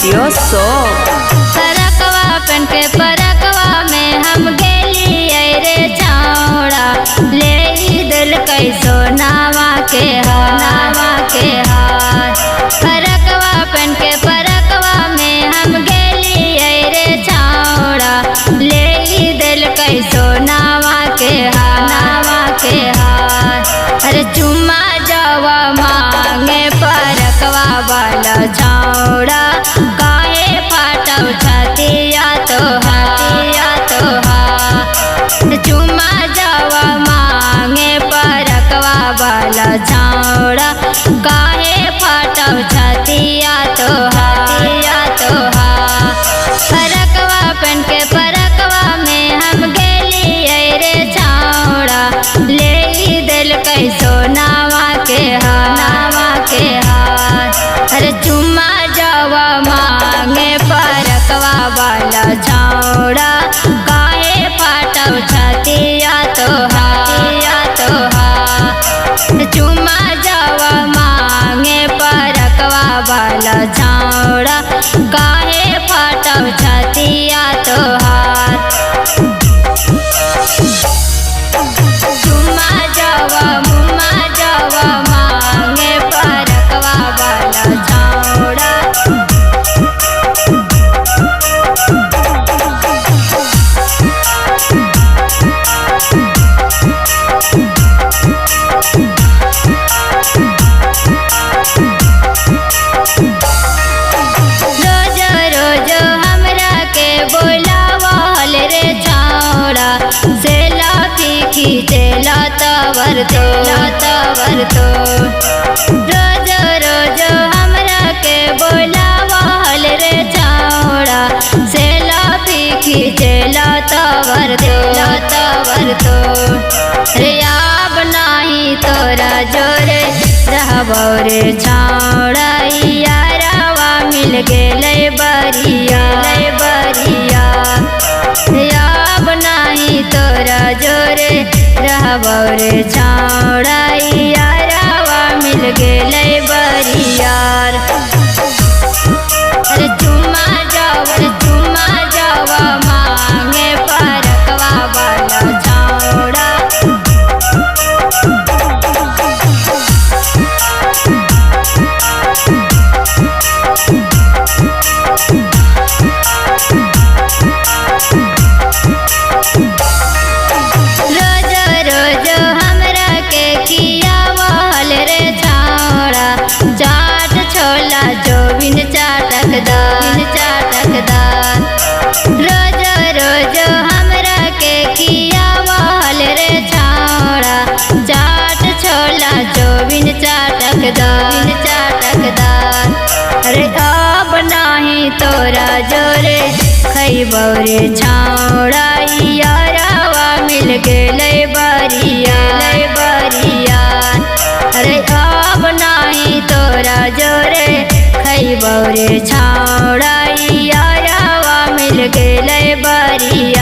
Video shop. फरकवा पहन के फरकवा में हम गेलिए रे छौड़ा, ले दिल कैसो नावा के हाथ। फरकवा पहन के फरकवा में हम गेलिए रे छौड़ा, ले दिल कैसो नावा के हाथ। अरे चुम्मा जावा मांगे फरकवा वाला छौड़ा, काहे फाटव छतिया तो चुम्मा जावा मांगे फरकवा वाला छौड़ा, काहे फाटव छतिया तो फरकवा पहन के फरकवा में हम गेलिए रे छौड़ा, ले दिल कैसो नावा के हाथ। अरे चुम्मा जावा मांगे फरकवा वाला छौड़ा, काहे फाटव छतिया तो चुम्मा जावा मांगे फरकवा वाला छौड़ा, काहे फाटव छतिया तो चुम्मा जावा मांगे फरकवा वाला छौड़ा। रोज हमरा के बोलावल रे छौड़ा, से लाफी खींचेला तवर तो रोज हमरा के बोलावल रे छौड़ा, से लाफी खींचेला तवर तो रे अब नाही तोरा जोरे रहबो रे छौड़ा, यारवा मिल गेलै बरिया अब नाही तोरा जोरे रहबो रे छौड़ा, यारवा मिल गेलै बरियार। अरे चुम्मा जावा मांगे फरकवा वाला छौड़ा। रोज हमरा के खियावल रे छौड़ा, चाट छोला जोबिन चाटकदार। रोज हमरा के खियावल रे छौड़ा, चाट छोला जोबिन चाटकदार। अरे अब नाही तोरा जोरे खैबो रे छौड़ा, यारवा मिल गेलै बरिया। अरे अब नाही तोरा जोरे खैबो रे छौड़ा, यारवा मिल गेलै बरिया।